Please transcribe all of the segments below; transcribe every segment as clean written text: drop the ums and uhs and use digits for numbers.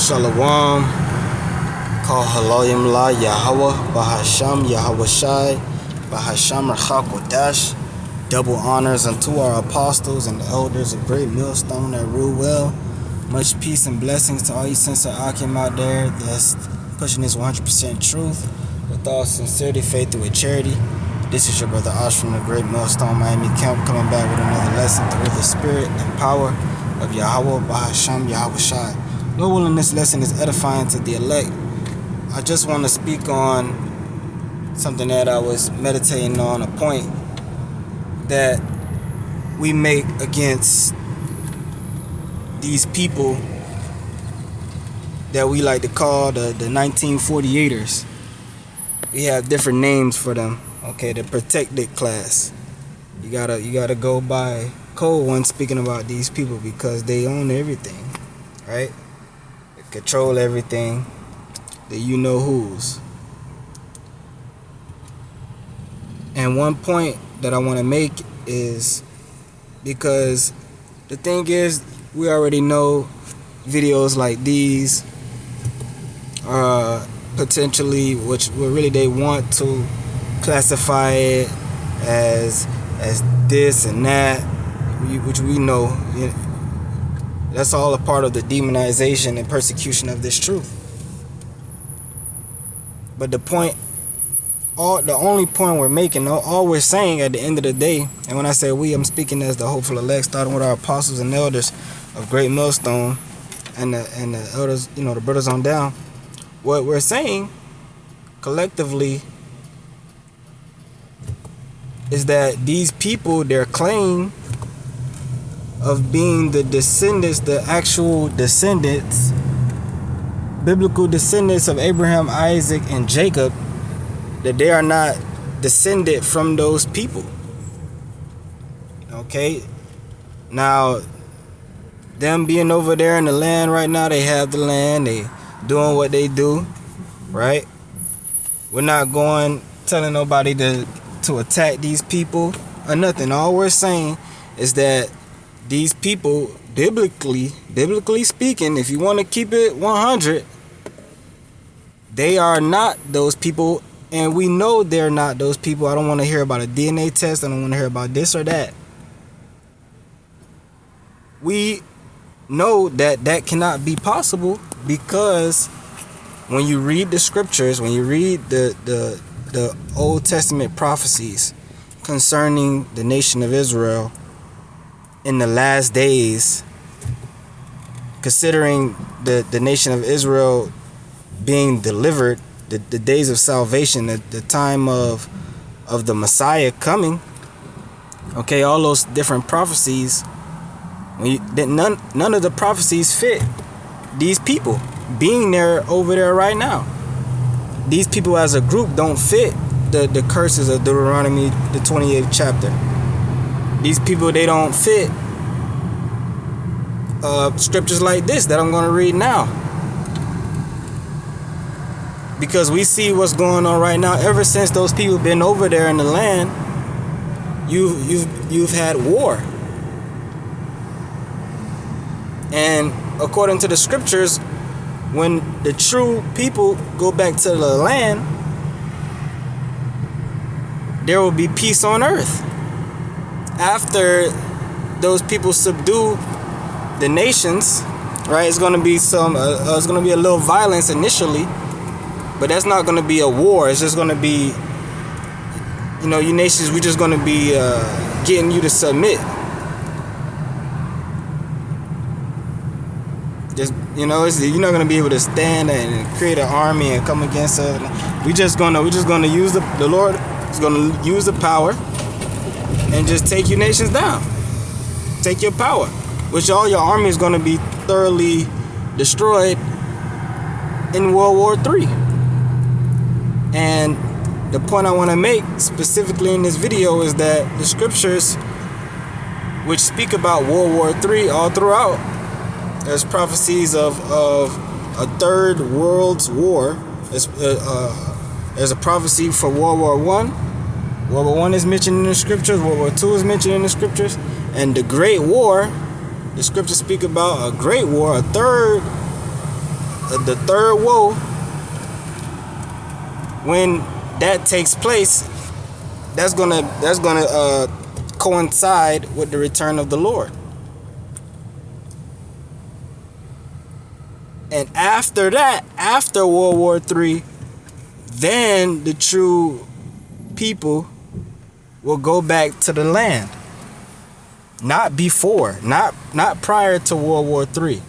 Shalom, Kal Halayim La Yahweh, Bahasham Yahweh Shai, Bahasham Rachakodash. Double honors unto our apostles and the elders of Great Millstone that rule well. Much peace and blessings to all you sincere Akim out there that's pushing this 100% truth with all sincerity, faith, and with charity. This is your brother Ash from the Great Millstone Miami Camp, coming back with another lesson through the spirit and power of Yahweh, Bahasham Yahweh Shai. Lord willing, this lesson is edifying to the elect. I just want to speak on something that I was meditating on, a point that we make against these people that we like to call the 1948ers. We have different names for them. Okay, the protected class. You gotta go by code when speaking about these people because they own everything, right? They control everything. The you know who's. And one point that I want to make is because the thing is, we already know videos like these are potentially, which really they want to classify it as this and that, which we know, that's all a part of the demonization and persecution of this truth. But the only point we're making, all we're saying at the end of the day, and when I say we, I'm speaking as the hopeful elect, starting with our apostles and elders of Great Millstone and the elders, the brothers on down. What we're saying collectively is that these people, their claim of being the descendants, the actual descendants, biblical descendants of Abraham, Isaac, and Jacob, that they are not descended from those people. Okay? Now, them being over there in the land right now, they have the land, they doing what they do, right? We're not telling nobody to attack these people or nothing. All we're saying is that these people, biblically speaking, if you want to keep it 100, they are not those people. And we know they're not those people. I don't want to hear about a DNA test. I don't want to hear about this or that. We know that cannot be possible because when you read the scriptures, when you read the Old Testament prophecies concerning the nation of Israel in the last days, considering the nation of Israel being delivered, the days of salvation, the time of the Messiah coming, okay, all those different prophecies, none of the prophecies fit these people being there over there right now. These people as a group don't fit the curses of Deuteronomy, the 28th chapter. These people, they don't fit scriptures like this that I'm going to read now. Because we see what's going on right now. Ever since those people been over there in the land, you've had war. And according to the scriptures, when the true people go back to the land, there will be peace on earth. After those people subdue the nations, right? It's going to be it's going to be a little violence initially. But that's not going to be a war. It's just going to be, you nations, we're just going to be getting you to submit. Just, you're not going to be able to stand and create an army and come against us. We're just going to use the Lord is going to use the power and just take you nations down. Take your power, which all your army is going to be thoroughly destroyed in World War III. And the point I want to make specifically in this video is that the scriptures which speak about World War III all throughout, there's prophecies of a third world's war. There's a prophecy for World War I. World War I is mentioned in the scriptures. World War II is mentioned in the scriptures. And the Great War, the scriptures speak about a great war, a third the third woe, when that takes place, that's gonna coincide with the return of the Lord. And after that, after World War III, then the true people will go back to the land. Not before, not prior to World War III.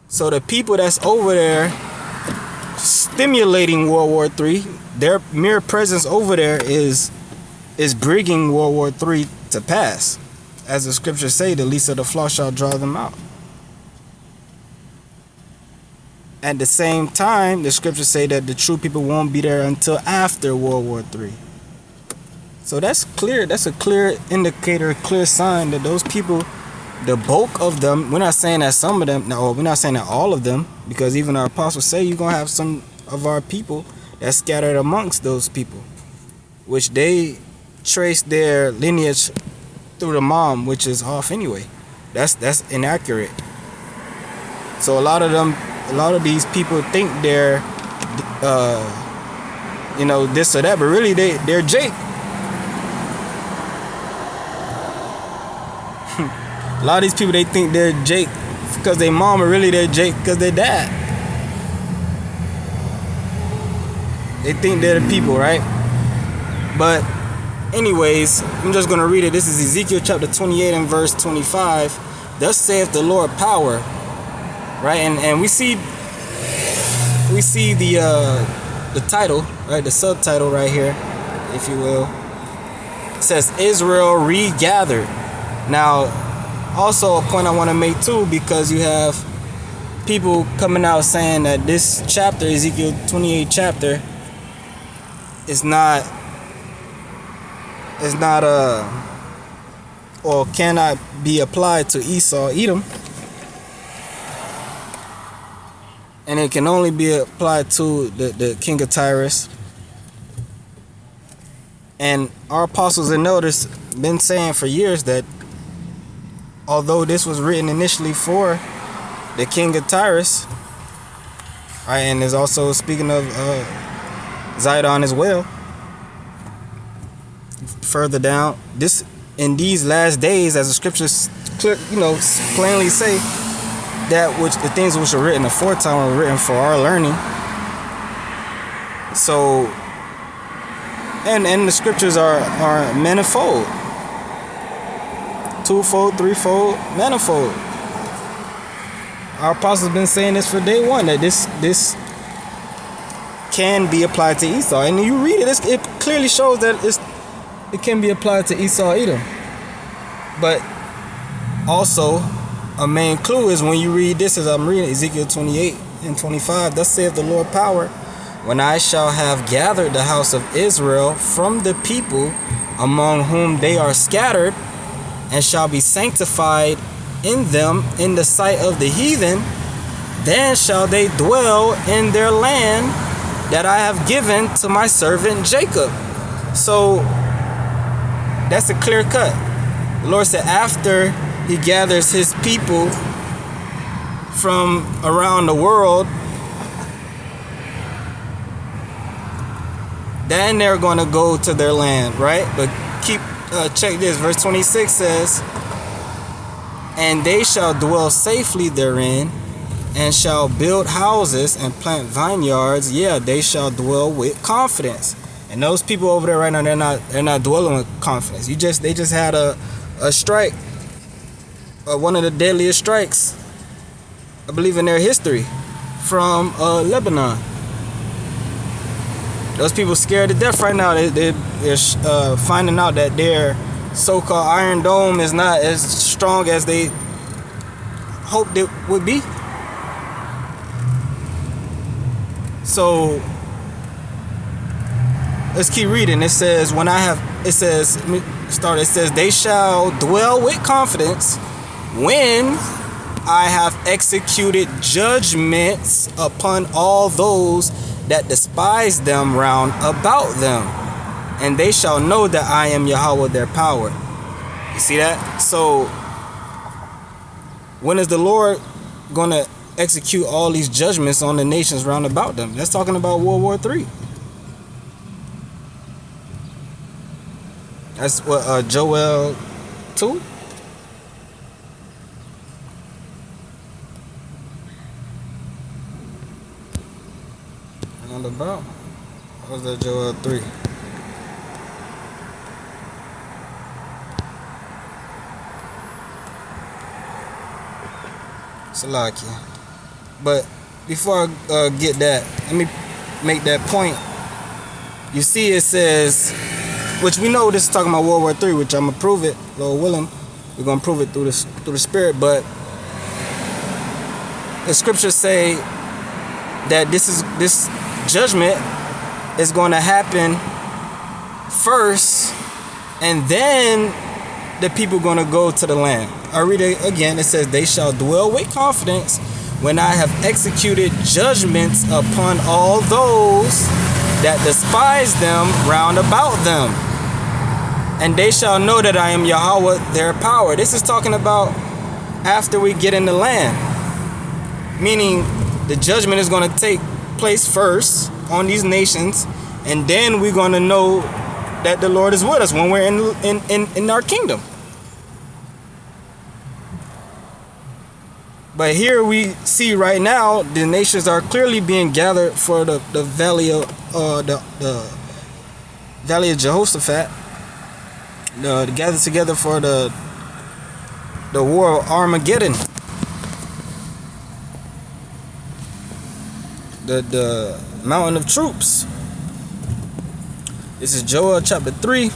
So the people that's over there stimulating World War III, their mere presence over there is bringing World War III to pass. As the scriptures say, the least of the flock shall draw them out. At the same time, the scriptures say that the true people won't be there until after World War III. So that's clear. That's a clear indicator, a clear sign that those people, the bulk of them, we're not saying that some of them, no, we're not saying that all of them, because even our apostles say you're going to have some of our people that's scattered amongst those people, which they trace their lineage through the mom, which is off anyway. That's inaccurate. So a lot of these people think they're, this or that, but really they're Jake. A lot of these people, they think they're Jake because they mom, or really they're Jake because they dad. They think they're the people, right? But anyways, I'm just going to read it. This is Ezekiel chapter 28 and verse 25. Thus saith the Lord power, right? And we see the title, right? The subtitle right here, if you will. It says Israel regathered. Now, also a point I want to make too, because you have people coming out saying that this chapter, Ezekiel 28 chapter, is not or cannot be applied to Esau, Edom, and it can only be applied to the king of Tyrus. And our apostles and elders been saying for years that although this was written initially for the king of Tyrus, right, and is also speaking of Zidon as well. Further down, this in these last days, as the scriptures plainly say, that which the things which are written aforetime were written for our learning. So, and the scriptures are manifold. Twofold, threefold, manifold. Our apostles have been saying this for day one, that this can be applied to Esau. And you read it, it clearly shows that it can be applied to Esau, Edom. But also, a main clue is when you read this, as I'm reading Ezekiel 28 and 25, thus saith the Lord power, when I shall have gathered the house of Israel from the people among whom they are scattered, and shall be sanctified in them in the sight of the heathen, then shall they dwell in their land that I have given to my servant Jacob. So that's a clear cut. The Lord said after he gathers his people from around the world, then they're going to go to their land, right? But check this, verse 26 says, and they shall dwell safely therein, and shall build houses and plant vineyards. Yeah, they shall dwell with confidence. And those people over there right now, they're not dwelling with confidence. They just had a strike, one of the deadliest strikes, I believe, in their history, from Lebanon. Those people scared to death right now. They're finding out that their so-called Iron Dome is not as strong as they hoped it would be. So let's keep reading. It says, it says, they shall dwell with confidence when I have executed judgments upon all those that despise them round about them, and they shall know that I am Yahweh their power. You see that? So when is the Lord gonna execute all these judgments on the nations round about them. That's talking about World War III. That's what Joel 2. Round about. What was that, Joel 3? Salakia. But before I get that, let me make that point. You see, it says, which we know this is talking about World War III, which I'm gonna prove it, Lord willing. We're gonna prove it through the Spirit. But the scriptures say that this judgment is going to happen first, and then the people going to go to the land. I read it again. It says, they shall dwell with confidence when I have executed judgments upon all those that despise them round about them. And they shall know that I am Yahweh, their power. This is talking about after we get in the land. Meaning the judgment is going to take place first on these nations, and then we're going to know that the Lord is with us when we're in our kingdom. But here we see right now the nations are clearly being gathered for the valley of the valley of Jehoshaphat. Gathered together for the war of Armageddon. The mountain of troops. This is Joel chapter 3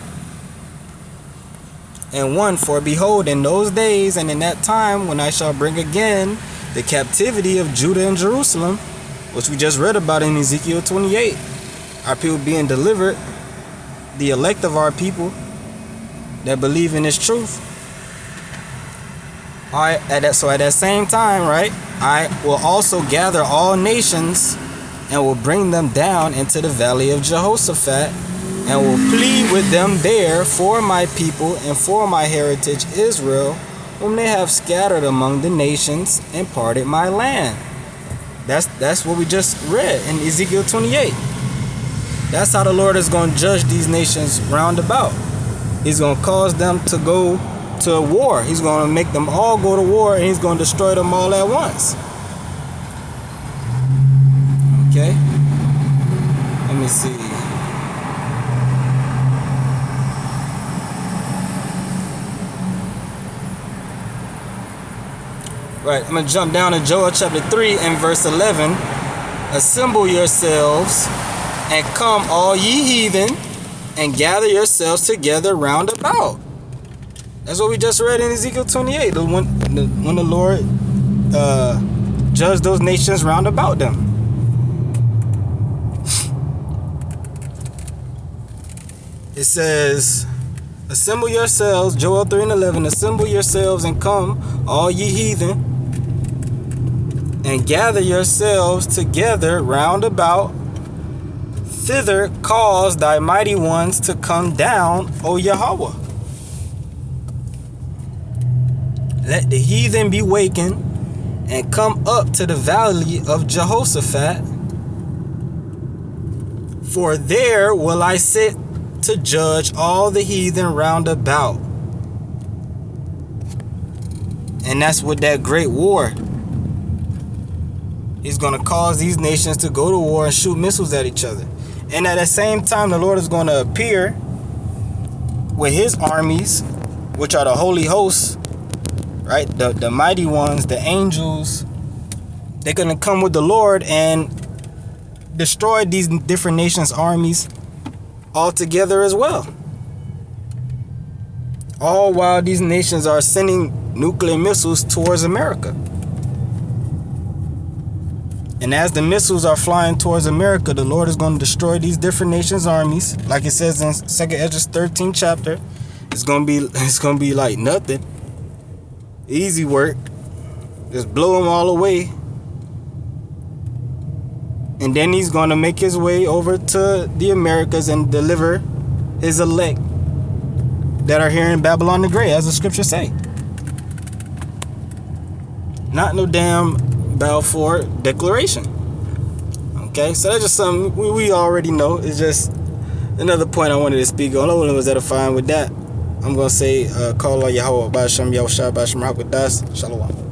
and 1. For behold, in those days and in that time, when I shall bring again the captivity of Judah and Jerusalem, which we just read about in Ezekiel 28, our people being delivered, the elect of our people that believe in this truth. So at that same time, right, I will also gather all nations and will bring them down into the valley of Jehoshaphat, and will plead with them there for my people and for my heritage Israel, whom they have scattered among the nations and parted my land. That's what we just read in Ezekiel 28. That's how the Lord is going to judge these nations round about. He's going to cause them to go to war. He's going to make them all go to war, and he's going to destroy them all at once. Okay? Let me see. Right, I'm going to jump down to Joel chapter 3 and verse 11. Assemble yourselves and come, all ye heathen, and gather yourselves together round about. That's what we just read in Ezekiel 28. When the Lord judged those nations round about them. It says, assemble yourselves, Joel 3 and 11, assemble yourselves and come, all ye heathen, and gather yourselves together round about. Thither cause thy mighty ones to come down, O Yahweh. Let the heathen be wakened and come up to the valley of Jehoshaphat. For there will I sit to judge all the heathen round about. And that's with that great war. He's going to cause these nations to go to war and shoot missiles at each other. And at the same time, the Lord is going to appear with his armies, which are the holy hosts, right? The mighty ones, the angels. They're going to come with the Lord and destroy these different nations' armies all together as well. All while these nations are sending nuclear missiles towards America. And as the missiles are flying towards America, the Lord is going to destroy these different nations' armies. Like it says in 2nd Ezra 13 chapter. It's going to be like nothing. Easy work. Just blow them all away. And then he's going to make his way over to the Americas and deliver his elect that are here in Babylon the Great, as the scriptures say. Not no damn Balfour Declaration. Okay, so that's just something we already know. It's just another point I wanted to speak on. All was edifying with that. I'm going to say, call Allah Yahweh, Ba'asham Yahushua, Ba'asham Hakudas, Shalom.